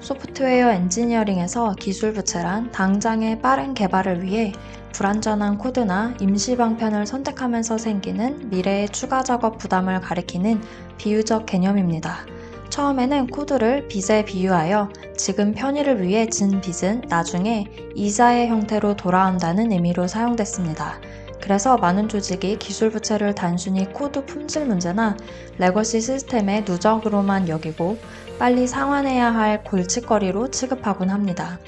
소프트웨어 엔지니어링에서 기술 부채란 당장의 빠른 개발을 위해 불완전한 코드나 임시 방편을 선택하면서 생기는 미래의 추가 작업 부담을 가리키는 비유적 개념입니다. 처음에는 코드를 빚에 비유하여 지금 편의를 위해 진 빚은 나중에 이자의 형태로 돌아온다는 의미로 사용됐습니다. 그래서 많은 조직이 기술 부채를 단순히 코드 품질 문제나 레거시 시스템의 누적으로만 여기고 빨리 상환해야 할 골칫거리로 취급하곤 합니다.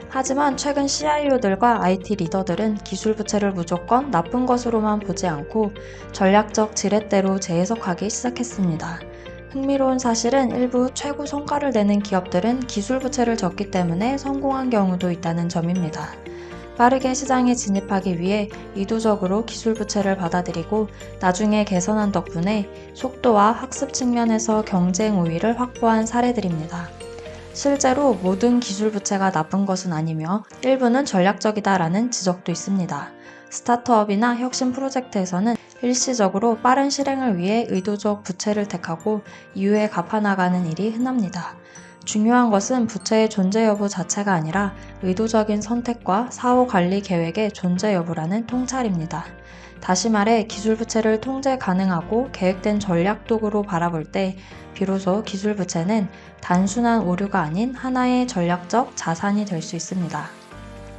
하지만 최근 CIO들과 IT 리더들은 기술 부채를 무조건 나쁜 것으로만 보지 않고 전략적 지렛대로 재해석하기 시작했습니다. 흥미로운 사실은 일부 최고 성과를 내는 기업들은 기술 부채를 졌기 때문에 성공한 경우도 있다는 점입니다. 빠르게 시장에 진입하기 위해 의도적으로 기술 부채를 받아들이고 나중에 개선한 덕분에 속도와 학습 측면에서 경쟁 우위를 확보한 사례들입니다. 실제로 모든 기술 부채가 나쁜 것은 아니며 일부는 전략적이다라는 지적도 있습니다. 스타트업이나 혁신 프로젝트에서는 일시적으로 빠른 실행을 위해 의도적 부채를 택하고 이후에 갚아나가는 일이 흔합니다. 중요한 것은 부채의 존재 여부 자체가 아니라 의도적인 선택과 사후 관리 계획의 존재 여부라는 통찰입니다. 다시 말해 기술 부채를 통제 가능하고 계획된 전략 도구로 바라볼 때 비로소 기술 부채는 단순한 오류가 아닌 하나의 전략적 자산이 될 수 있습니다.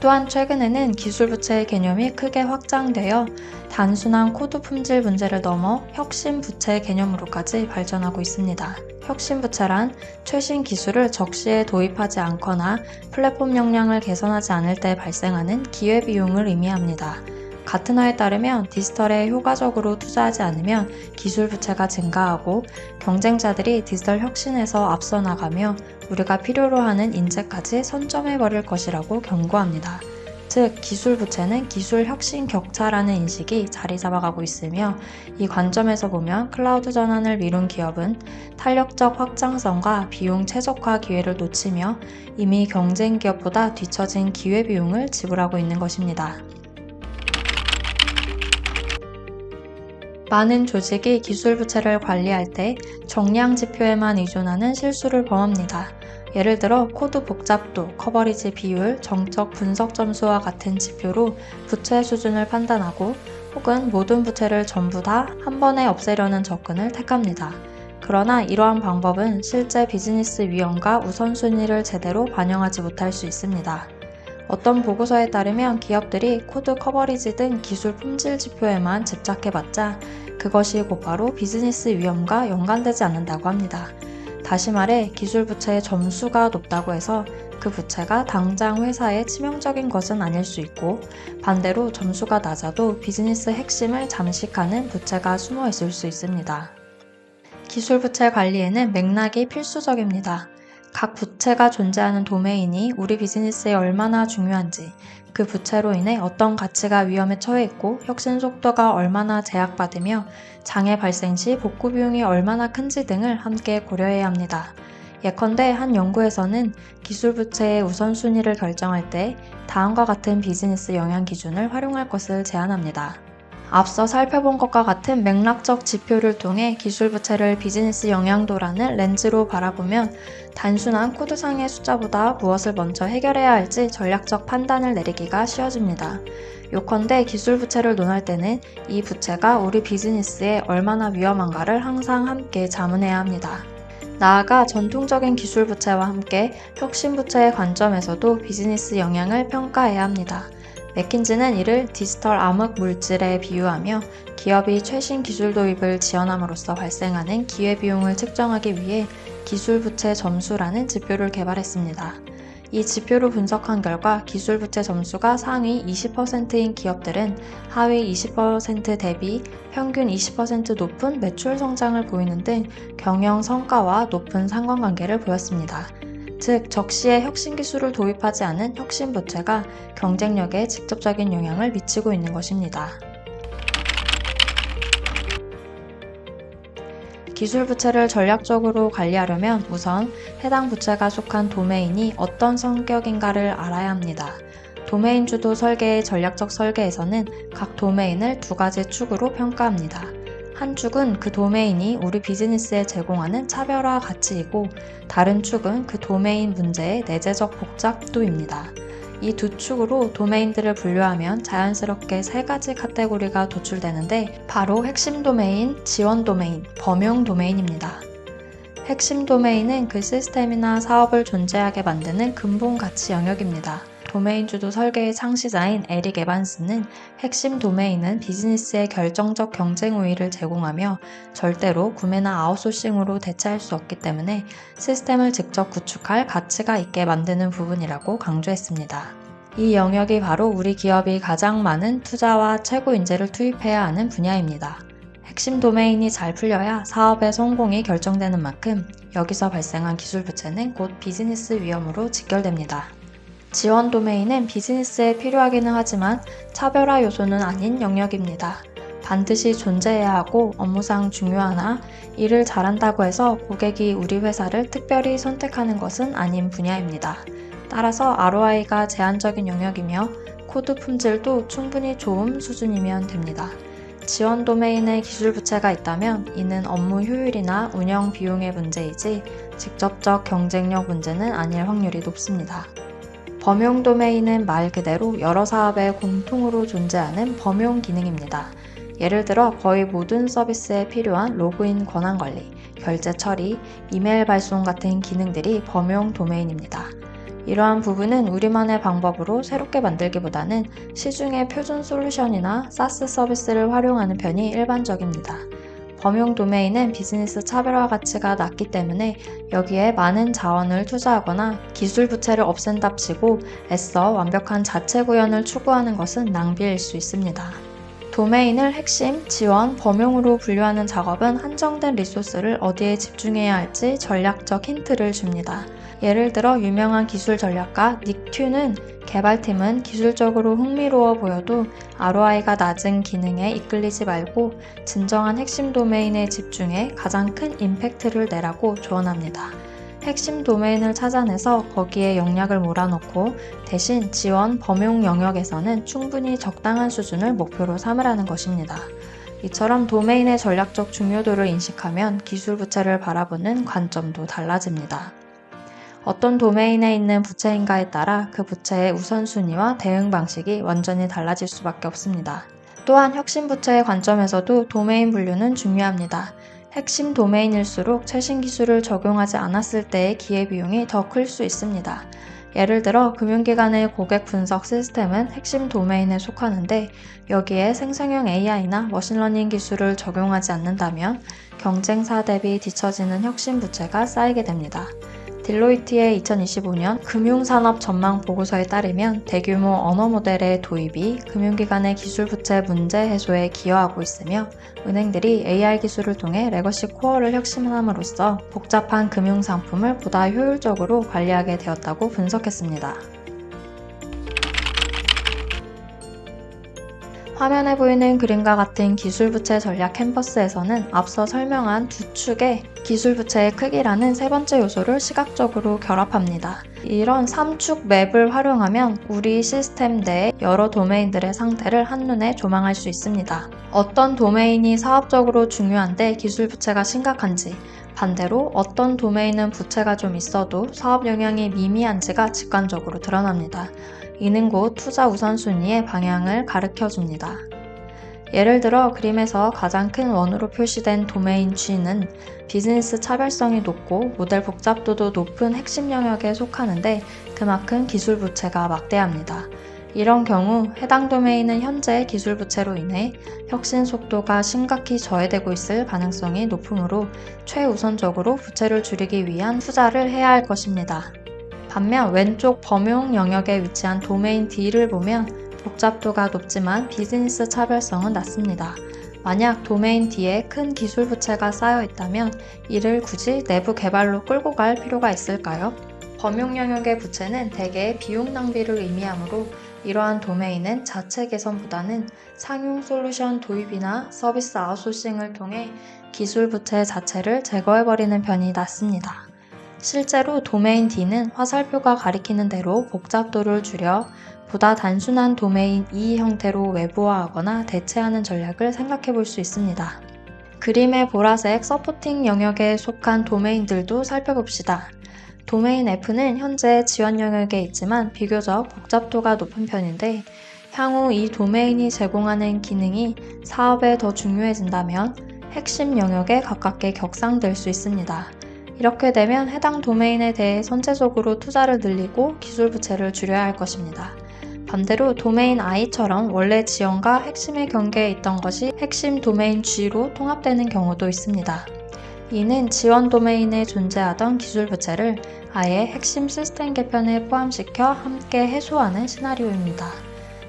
또한 최근에는 기술 부채의 개념이 크게 확장되어 단순한 코드 품질 문제를 넘어 혁신 부채 개념으로까지 발전하고 있습니다. 혁신 부채란 최신 기술을 적시에 도입하지 않거나 플랫폼 역량을 개선하지 않을 때 발생하는 기회비용을 의미합니다. 가트너에 따르면 디지털에 효과적으로 투자하지 않으면 기술 부채가 증가하고 경쟁자들이 디지털 혁신에서 앞서 나가며 우리가 필요로 하는 인재까지 선점해버릴 것이라고 경고합니다. 즉, 기술 부채는 기술 혁신 격차라는 인식이 자리 잡아가고 있으며 이 관점에서 보면 클라우드 전환을 미룬 기업은 탄력적 확장성과 비용 최적화 기회를 놓치며 이미 경쟁 기업보다 뒤처진 기회비용을 지불하고 있는 것입니다. 많은 조직이 기술 부채를 관리할 때 정량 지표에만 의존하는 실수를 범합니다. 예를 들어 코드 복잡도, 커버리지 비율, 정적 분석 점수와 같은 지표로 부채 수준을 판단하고 혹은 모든 부채를 전부 다 한 번에 없애려는 접근을 택합니다. 그러나 이러한 방법은 실제 비즈니스 위험과 우선순위를 제대로 반영하지 못할 수 있습니다. 어떤 보고서에 따르면 기업들이 코드 커버리지 등 기술 품질 지표에만 집착해봤자 그것이 곧바로 비즈니스 위험과 연관되지 않는다고 합니다. 다시 말해 기술 부채의 점수가 높다고 해서 그 부채가 당장 회사에 치명적인 것은 아닐 수 있고 반대로 점수가 낮아도 비즈니스 핵심을 잠식하는 부채가 숨어 있을 수 있습니다. 기술 부채 관리에는 맥락이 필수적입니다. 각 부채가 존재하는 도메인이 우리 비즈니스에 얼마나 중요한지, 그 부채로 인해 어떤 가치가 위험에 처해 있고 혁신 속도가 얼마나 제약받으며 장애 발생 시 복구 비용이 얼마나 큰지 등을 함께 고려해야 합니다. 예컨대 한 연구에서는 기술 부채의 우선순위를 결정할 때 다음과 같은 비즈니스 영향 기준을 활용할 것을 제안합니다. 앞서 살펴본 것과 같은 맥락적 지표를 통해 기술 부채를 비즈니스 영향도라는 렌즈로 바라보면 단순한 코드상의 숫자보다 무엇을 먼저 해결해야 할지 전략적 판단을 내리기가 쉬워집니다. 요컨대 기술 부채를 논할 때는 이 부채가 우리 비즈니스에 얼마나 위험한가를 항상 함께 자문해야 합니다. 나아가 전통적인 기술 부채와 함께 혁신 부채의 관점에서도 비즈니스 영향을 평가해야 합니다. 맥킨지는 이를 디지털 암흑 물질에 비유하며 기업이 최신 기술 도입을 지원함으로써 발생하는 기회비용을 측정하기 위해 기술 부채 점수라는 지표를 개발했습니다. 이 지표를 분석한 결과 기술 부채 점수가 상위 20%인 기업들은 하위 20% 대비 평균 20% 높은 매출 성장을 보이는 등 경영 성과와 높은 상관관계를 보였습니다. 즉, 적시에 혁신 기술을 도입하지 않은 혁신 부채가 경쟁력에 직접적인 영향을 미치고 있는 것입니다. 기술 부채를 전략적으로 관리하려면 우선 해당 부채가 속한 도메인이 어떤 성격인가를 알아야 합니다. 도메인 주도 설계의 전략적 설계에서는 각 도메인을 두 가지 축으로 평가합니다. 한 축은 그 도메인이 우리 비즈니스에 제공하는 차별화 가치이고 다른 축은 그 도메인 문제의 내재적 복잡도입니다. 이 두 축으로 도메인들을 분류하면 자연스럽게 세 가지 카테고리가 도출되는데 바로 핵심 도메인, 지원 도메인, 범용 도메인입니다. 핵심 도메인은 그 시스템이나 사업을 존재하게 만드는 근본 가치 영역입니다. 도메인 주도 설계의 창시자인 에릭 에반스는 핵심 도메인은 비즈니스의 결정적 경쟁 우위를 제공하며 절대로 구매나 아웃소싱으로 대체할 수 없기 때문에 시스템을 직접 구축할 가치가 있게 만드는 부분이라고 강조했습니다. 이 영역이 바로 우리 기업이 가장 많은 투자와 최고 인재를 투입해야 하는 분야입니다. 핵심 도메인이 잘 풀려야 사업의 성공이 결정되는 만큼 여기서 발생한 기술 부채는 곧 비즈니스 위험으로 직결됩니다. 지원 도메인은 비즈니스에 필요하기는 하지만 차별화 요소는 아닌 영역입니다. 반드시 존재해야 하고 업무상 중요하나 일을 잘한다고 해서 고객이 우리 회사를 특별히 선택하는 것은 아닌 분야입니다. 따라서 ROI가 제한적인 영역이며 코드 품질도 충분히 좋은 수준이면 됩니다. 지원 도메인에 기술 부채가 있다면 이는 업무 효율이나 운영 비용의 문제이지 직접적 경쟁력 문제는 아닐 확률이 높습니다. 범용 도메인은 말 그대로 여러 사업에 공통으로 존재하는 범용 기능입니다. 예를 들어 거의 모든 서비스에 필요한 로그인 권한 관리, 결제 처리, 이메일 발송 같은 기능들이 범용 도메인입니다. 이러한 부분은 우리만의 방법으로 새롭게 만들기보다는 시중의 표준 솔루션이나 사스 서비스를 활용하는 편이 일반적입니다. 범용 도메인은 비즈니스 차별화 가치가 낮기 때문에 여기에 많은 자원을 투자하거나 기술 부채를 없앤답시고 애써 완벽한 자체 구현을 추구하는 것은 낭비일 수 있습니다. 도메인을 핵심, 지원, 범용으로 분류하는 작업은 한정된 리소스를 어디에 집중해야 할지 전략적 힌트를 줍니다. 예를 들어 유명한 기술 전략가 닉 튜는 개발팀은 기술적으로 흥미로워 보여도 ROI가 낮은 기능에 이끌리지 말고 진정한 핵심 도메인에 집중해 가장 큰 임팩트를 내라고 조언합니다. 핵심 도메인을 찾아내서 거기에 영약을 몰아넣고 대신 지원, 범용 영역에서는 충분히 적당한 수준을 목표로 삼으라는 것입니다. 이처럼 도메인의 전략적 중요도를 인식하면 기술 부채를 바라보는 관점도 달라집니다. 어떤 도메인에 있는 부채인가에 따라 그 부채의 우선순위와 대응 방식이 완전히 달라질 수밖에 없습니다. 또한 혁신 부채의 관점에서도 도메인 분류는 중요합니다. 핵심 도메인일수록 최신 기술을 적용하지 않았을 때의 기회비용이 더 클 수 있습니다. 예를 들어 금융기관의 고객 분석 시스템은 핵심 도메인에 속하는데 여기에 생성형 AI나 머신러닝 기술을 적용하지 않는다면 경쟁사 대비 뒤처지는 혁신 부채가 쌓이게 됩니다. 딜로이트의 2025년 금융산업 전망 보고서에 따르면 대규모 언어 모델의 도입이 금융기관의 기술 부채 문제 해소에 기여하고 있으며 은행들이 AI 기술을 통해 레거시 코어를 혁신함으로써 복잡한 금융 상품을 보다 효율적으로 관리하게 되었다고 분석했습니다. 화면에 보이는 그림과 같은 기술 부채 전략 캔버스에서는 앞서 설명한 두 축의 기술 부채의 크기라는 세 번째 요소를 시각적으로 결합합니다. 이런 3축 맵을 활용하면 우리 시스템 내 여러 도메인들의 상태를 한눈에 조망할 수 있습니다. 어떤 도메인이 사업적으로 중요한데 기술 부채가 심각한지, 반대로 어떤 도메인은 부채가 좀 있어도 사업 영향이 미미한지가 직관적으로 드러납니다. 이는 곧 투자 우선순위의 방향을 가르쳐줍니다. 예를 들어 그림에서 가장 큰 원으로 표시된 도메인 G는 비즈니스 차별성이 높고 모델 복잡도도 높은 핵심 영역에 속하는데 그만큼 기술 부채가 막대합니다. 이런 경우 해당 도메인은 현재 기술 부채로 인해 혁신 속도가 심각히 저해되고 있을 가능성이 높으므로 최우선적으로 부채를 줄이기 위한 투자를 해야 할 것입니다. 반면 왼쪽 범용 영역에 위치한 도메인 D를 보면 복잡도가 높지만 비즈니스 차별성은 낮습니다. 만약 도메인 D에 큰 기술 부채가 쌓여 있다면 이를 굳이 내부 개발로 끌고 갈 필요가 있을까요? 범용 영역의 부채는 대개 비용 낭비를 의미하므로 이러한 도메인은 자체 개선보다는 상용 솔루션 도입이나 서비스 아웃소싱을 통해 기술 부채 자체를 제거해버리는 편이 낫습니다. 실제로 도메인 D는 화살표가 가리키는 대로 복잡도를 줄여 보다 단순한 도메인 E 형태로 외부화하거나 대체하는 전략을 생각해 볼 수 있습니다. 그림의 보라색 서포팅 영역에 속한 도메인들도 살펴봅시다. 도메인 F는 현재 지원 영역에 있지만 비교적 복잡도가 높은 편인데 향후 이 도메인이 제공하는 기능이 사업에 더 중요해진다면 핵심 영역에 가깝게 격상될 수 있습니다. 이렇게 되면 해당 도메인에 대해 선제적으로 투자를 늘리고 기술 부채를 줄여야 할 것입니다. 반대로 도메인 I처럼 원래 지원과 핵심의 경계에 있던 것이 핵심 도메인 G로 통합되는 경우도 있습니다. 이는 지원 도메인에 존재하던 기술 부채를 아예 핵심 시스템 개편에 포함시켜 함께 해소하는 시나리오입니다.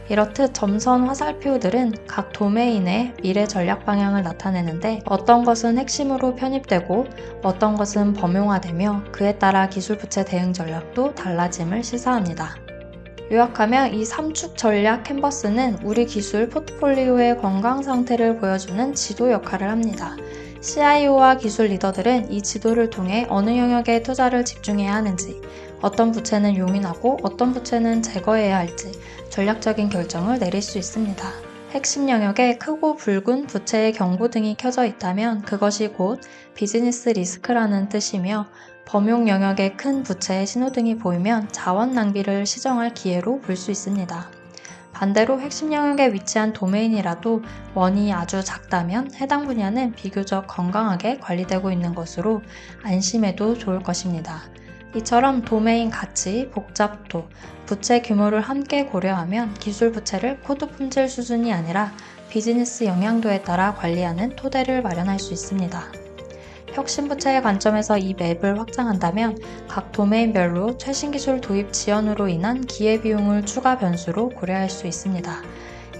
이렇듯 점선 화살표들은 각 도메인의 미래 전략 방향을 나타내는데 어떤 것은 핵심으로 편입되고 어떤 것은 범용화되며 그에 따라 기술 부채 대응 전략도 달라짐을 시사합니다. 요약하면 이 3축 전략 캔버스는 우리 기술 포트폴리오의 건강 상태를 보여주는 지도 역할을 합니다. CIO와 기술 리더들은 이 지도를 통해 어느 영역에 투자를 집중해야 하는지, 어떤 부채는 용인하고 어떤 부채는 제거해야 할지 전략적인 결정을 내릴 수 있습니다. 핵심 영역에 크고 붉은 부채의 경고등이 켜져 있다면 그것이 곧 비즈니스 리스크라는 뜻이며 범용 영역에 큰 부채의 신호등이 보이면 자원 낭비를 시정할 기회로 볼 수 있습니다. 반대로 핵심 영역에 위치한 도메인이라도 원이 아주 작다면 해당 분야는 비교적 건강하게 관리되고 있는 것으로 안심해도 좋을 것입니다. 이처럼 도메인 가치, 복잡도, 부채 규모를 함께 고려하면 기술 부채를 코드 품질 수준이 아니라 비즈니스 영향도에 따라 관리하는 토대를 마련할 수 있습니다. 혁신 부채의 관점에서 이 맵을 확장한다면 각 도메인별로 최신 기술 도입 지연으로 인한 기회비용을 추가 변수로 고려할 수 있습니다.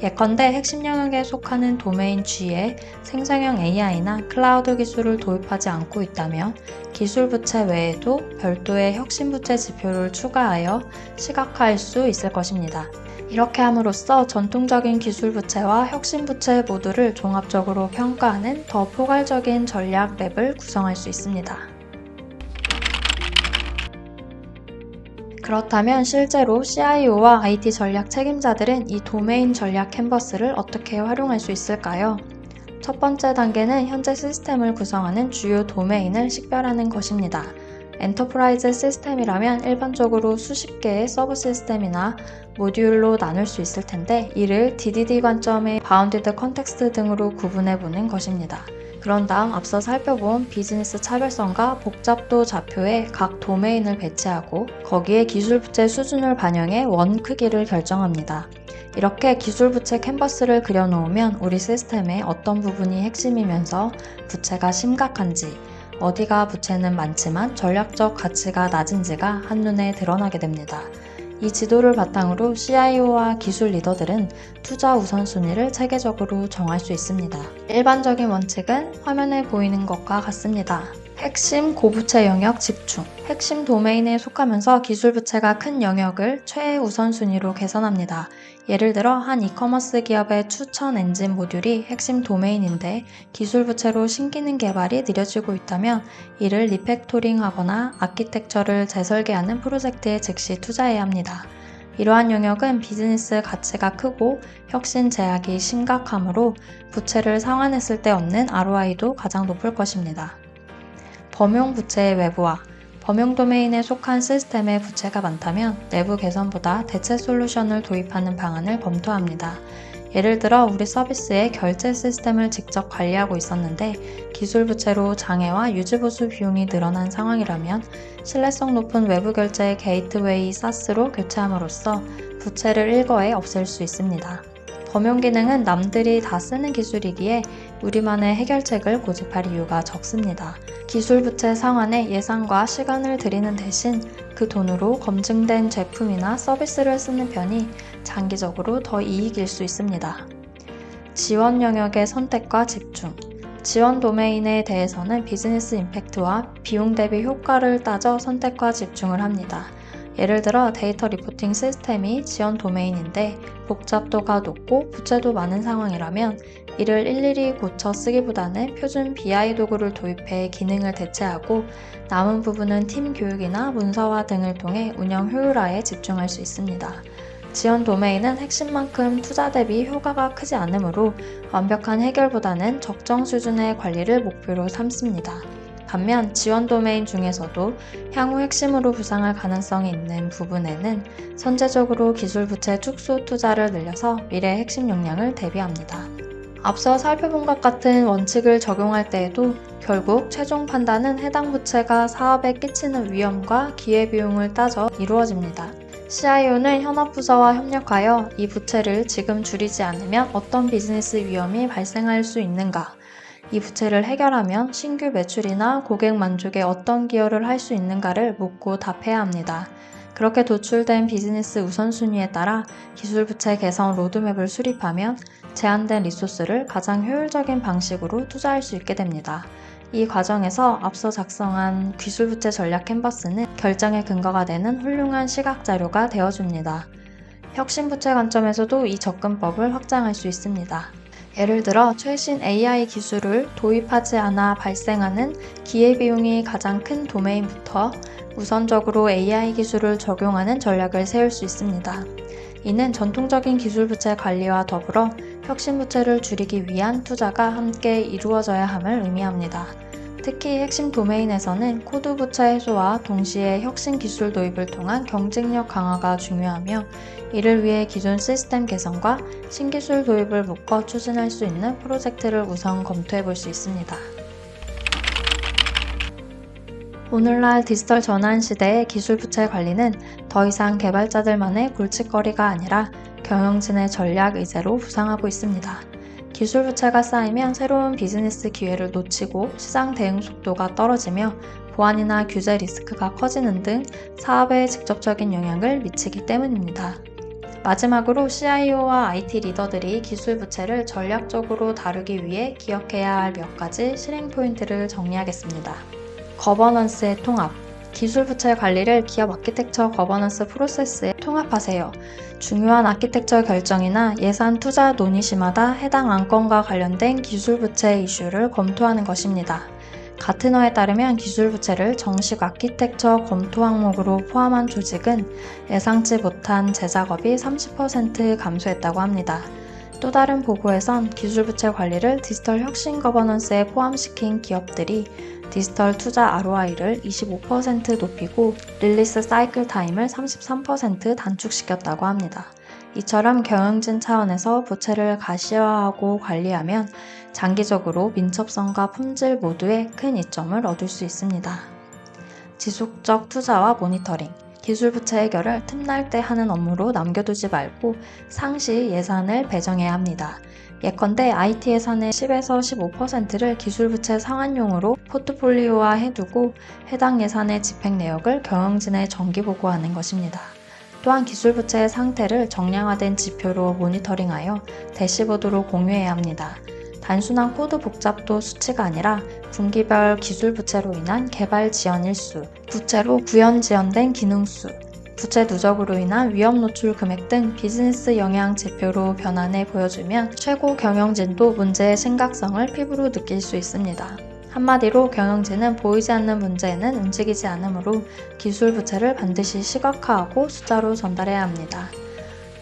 예컨대 핵심 영역에 속하는 도메인 G에 생성형 AI나 클라우드 기술을 도입하지 않고 있다면 기술 부채 외에도 별도의 혁신 부채 지표를 추가하여 시각화할 수 있을 것입니다. 이렇게 함으로써 전통적인 기술 부채와 혁신 부채 모두를 종합적으로 평가하는 더 포괄적인 전략 맵을 구성할 수 있습니다. 그렇다면 실제로 CIO와 IT 전략 책임자들은 이 도메인 전략 캔버스를 어떻게 활용할 수 있을까요? 첫 번째 단계는 현재 시스템을 구성하는 주요 도메인을 식별하는 것입니다. 엔터프라이즈 시스템이라면 일반적으로 수십 개의 서브 시스템이나 모듈로 나눌 수 있을 텐데 이를 DDD 관점의 바운디드 컨텍스트 등으로 구분해보는 것입니다. 그런 다음 앞서 살펴본 비즈니스 차별성과 복잡도 좌표에 각 도메인을 배치하고 거기에 기술 부채 수준을 반영해 원 크기를 결정합니다. 이렇게 기술 부채 캔버스를 그려놓으면 우리 시스템의 어떤 부분이 핵심이면서 부채가 심각한지, 어디가 부채는 많지만 전략적 가치가 낮은지가 한눈에 드러나게 됩니다. 이 지도를 바탕으로 CIO와 기술 리더들은 투자 우선순위를 체계적으로 정할 수 있습니다. 일반적인 원칙은 화면에 보이는 것과 같습니다. 핵심 고부채 영역 집중. 핵심 도메인에 속하면서 기술 부채가 큰 영역을 최우선순위로 개선합니다. 예를 들어 한 이커머스 기업의 추천 엔진 모듈이 핵심 도메인인데 기술 부채로 신기능 개발이 느려지고 있다면 이를 리팩토링하거나 아키텍처를 재설계하는 프로젝트에 즉시 투자해야 합니다. 이러한 영역은 비즈니스 가치가 크고 혁신 제약이 심각하므로 부채를 상환했을 때 얻는 ROI도 가장 높을 것입니다. 범용 부채의 외부화. 범용 도메인에 속한 시스템의 부채가 많다면 내부 개선보다 대체 솔루션을 도입하는 방안을 검토합니다. 예를 들어 우리 서비스의 결제 시스템을 직접 관리하고 있었는데 기술 부채로 장애와 유지보수 비용이 늘어난 상황이라면 신뢰성 높은 외부 결제 게이트웨이 SaaS로 교체함으로써 부채를 일거에 없앨 수 있습니다. 범용 기능은 남들이 다 쓰는 기술이기에 우리만의 해결책을 고집할 이유가 적습니다. 기술 부채 상환에 예산과 시간을 들이는 대신 그 돈으로 검증된 제품이나 서비스를 쓰는 편이 장기적으로 더 이익일 수 있습니다. 지원 영역의 선택과 집중. 지원 도메인에 대해서는 비즈니스 임팩트와 비용 대비 효과를 따져 선택과 집중을 합니다. 예를 들어 데이터 리포팅 시스템이 지원 도메인인데 복잡도가 높고 부채도 많은 상황이라면 이를 일일이 고쳐 쓰기보다는 표준 BI 도구를 도입해 기능을 대체하고 남은 부분은 팀 교육이나 문서화 등을 통해 운영 효율화에 집중할 수 있습니다. 지원 도메인은 핵심만큼 투자 대비 효과가 크지 않으므로 완벽한 해결보다는 적정 수준의 관리를 목표로 삼습니다. 반면 지원 도메인 중에서도 향후 핵심으로 부상할 가능성이 있는 부분에는 선제적으로 기술 부채 축소 투자를 늘려서 미래 핵심 역량을 대비합니다. 앞서 살펴본 것 같은 원칙을 적용할 때에도 결국 최종 판단은 해당 부채가 사업에 끼치는 위험과 기회비용을 따져 이루어집니다. CIO는 현업부서와 협력하여 이 부채를 지금 줄이지 않으면 어떤 비즈니스 위험이 발생할 수 있는가, 이 부채를 해결하면 신규 매출이나 고객 만족에 어떤 기여를 할 수 있는가를 묻고 답해야 합니다. 그렇게 도출된 비즈니스 우선순위에 따라 기술 부채 개선 로드맵을 수립하면 제한된 리소스를 가장 효율적인 방식으로 투자할 수 있게 됩니다. 이 과정에서 앞서 작성한 기술 부채 전략 캔버스는 결정의 근거가 되는 훌륭한 시각 자료가 되어줍니다. 혁신 부채 관점에서도 이 접근법을 확장할 수 있습니다. 예를 들어 최신 AI 기술을 도입하지 않아 발생하는 기회비용이 가장 큰 도메인부터 우선적으로 AI 기술을 적용하는 전략을 세울 수 있습니다. 이는 전통적인 기술 부채 관리와 더불어 혁신 부채를 줄이기 위한 투자가 함께 이루어져야 함을 의미합니다. 특히 핵심 도메인에서는 코드 부채 해소와 동시에 혁신 기술 도입을 통한 경쟁력 강화가 중요하며, 이를 위해 기존 시스템 개선과 신기술 도입을 묶어 추진할 수 있는 프로젝트를 우선 검토해 볼 수 있습니다. 오늘날 디지털 전환 시대의 기술 부채 관리는 더 이상 개발자들만의 골칫거리가 아니라 경영진의 전략 의제로 부상하고 있습니다. 기술 부채가 쌓이면 새로운 비즈니스 기회를 놓치고 시장 대응 속도가 떨어지며 보안이나 규제 리스크가 커지는 등 사업에 직접적인 영향을 미치기 때문입니다. 마지막으로 CIO와 IT 리더들이 기술 부채를 전략적으로 다루기 위해 기억해야 할 몇 가지 실행 포인트를 정리하겠습니다. 거버넌스의 통합. 기술 부채 관리를 기업 아키텍처 거버넌스 프로세스에 통합하세요. 중요한 아키텍처 결정이나 예산 투자 논의 시마다 해당 안건과 관련된 기술 부채 이슈를 검토하는 것입니다. 가트너에 따르면 기술 부채를 정식 아키텍처 검토 항목으로 포함한 조직은 예상치 못한 재작업이 30% 감소했다고 합니다. 또 다른 보고에선 기술 부채 관리를 디지털 혁신 거버넌스에 포함시킨 기업들이 디지털 투자 ROI를 25% 높이고 릴리스 사이클 타임을 33% 단축시켰다고 합니다. 이처럼 경영진 차원에서 부채를 가시화하고 관리하면 장기적으로 민첩성과 품질 모두에 큰 이점을 얻을 수 있습니다. 지속적 투자와 모니터링. 기술 부채 해결을 틈날 때 하는 업무로 남겨두지 말고 상시 예산을 배정해야 합니다. 예컨대 IT 예산의 10에서 15%를 기술 부채 상환용으로 포트폴리오화 해두고 해당 예산의 집행 내역을 경영진에 정기 보고하는 것입니다. 또한 기술 부채의 상태를 정량화된 지표로 모니터링하여 대시보드로 공유해야 합니다. 단순한 코드 복잡도 수치가 아니라 분기별 기술 부채로 인한 개발 지연 일수, 부채로 구현 지연된 기능 수, 부채 누적으로 인한 위험 노출 금액 등 비즈니스 영향 지표로 변환해 보여주면 최고 경영진도 문제의 심각성을 피부로 느낄 수 있습니다. 한마디로 경영진은 보이지 않는 문제에는 움직이지 않으므로 기술 부채를 반드시 시각화하고 숫자로 전달해야 합니다.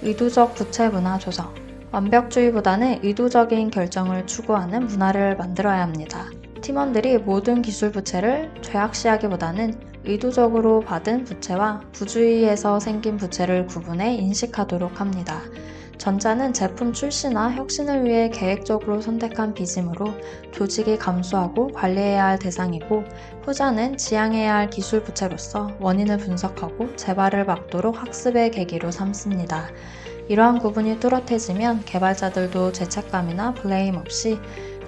의도적 부채 문화 조성. 완벽주의보다는 의도적인 결정을 추구하는 문화를 만들어야 합니다. 팀원들이 모든 기술 부채를 죄악시하기보다는 의도적으로 받은 부채와 부주의해서 생긴 부채를 구분해 인식하도록 합니다. 전자는 제품 출시나 혁신을 위해 계획적으로 선택한 빚이므로 조직이 감수하고 관리해야 할 대상이고, 후자는 지양해야 할 기술 부채로서 원인을 분석하고 재발을 막도록 학습의 계기로 삼습니다. 이러한 구분이 뚜렷해지면 개발자들도 죄책감이나 블레임 없이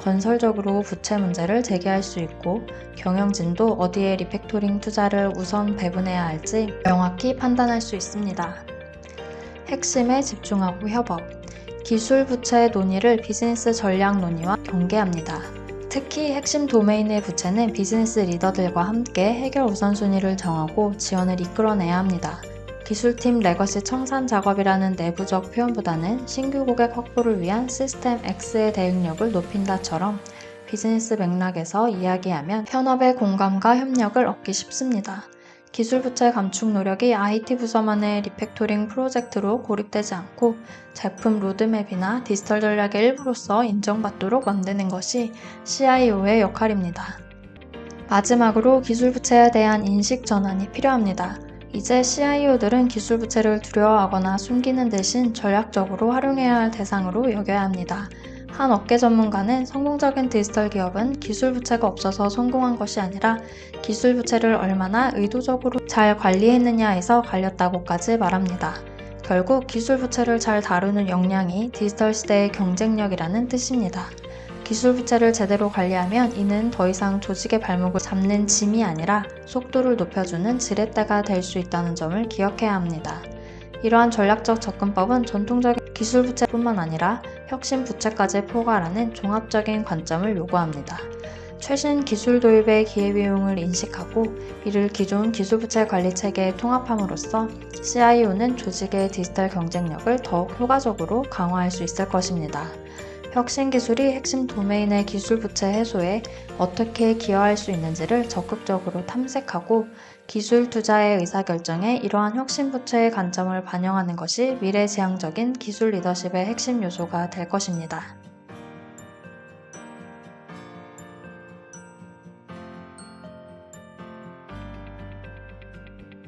건설적으로 부채 문제를 제기할 수 있고, 경영진도 어디에 리팩토링 투자를 우선 배분해야 할지 명확히 판단할 수 있습니다. 핵심에 집중하고 협업. 기술 부채 논의를 비즈니스 전략 논의와 경계합니다. 특히 핵심 도메인의 부채는 비즈니스 리더들과 함께 해결 우선순위를 정하고 지원을 이끌어내야 합니다. 기술팀 레거시 청산 작업이라는 내부적 표현보다는 신규 고객 확보를 위한 시스템 X의 대응력을 높인다처럼 비즈니스 맥락에서 이야기하면 현업의 공감과 협력을 얻기 쉽습니다. 기술부채 감축 노력이 IT 부서만의 리팩토링 프로젝트로 고립되지 않고 제품 로드맵이나 디지털 전략의 일부로서 인정받도록 만드는 것이 CIO의 역할입니다. 마지막으로 기술부채에 대한 인식 전환이 필요합니다. 이제 CIO들은 기술부채를 두려워하거나 숨기는 대신 전략적으로 활용해야 할 대상으로 여겨야 합니다. 한 업계 전문가는 성공적인 디지털 기업은 기술부채가 없어서 성공한 것이 아니라 기술부채를 얼마나 의도적으로 잘 관리했느냐에서 갈렸다고까지 말합니다. 결국 기술부채를 잘 다루는 역량이 디지털 시대의 경쟁력이라는 뜻입니다. 기술부채를 제대로 관리하면 이는 더 이상 조직의 발목을 잡는 짐이 아니라 속도를 높여주는 지렛대가 될 수 있다는 점을 기억해야 합니다. 이러한 전략적 접근법은 전통적인 기술부채뿐만 아니라 혁신부채까지 포괄하는 종합적인 관점을 요구합니다. 최신 기술 도입의 기회비용을 인식하고 이를 기존 기술부채 관리 체계에 통합함으로써 CIO는 조직의 디지털 경쟁력을 더욱 효과적으로 강화할 수 있을 것입니다. 혁신 기술이 핵심 도메인의 기술 부채 해소에 어떻게 기여할 수 있는지를 적극적으로 탐색하고 기술 투자의 의사결정에 이러한 혁신 부채의 관점을 반영하는 것이 미래지향적인 기술 리더십의 핵심 요소가 될 것입니다.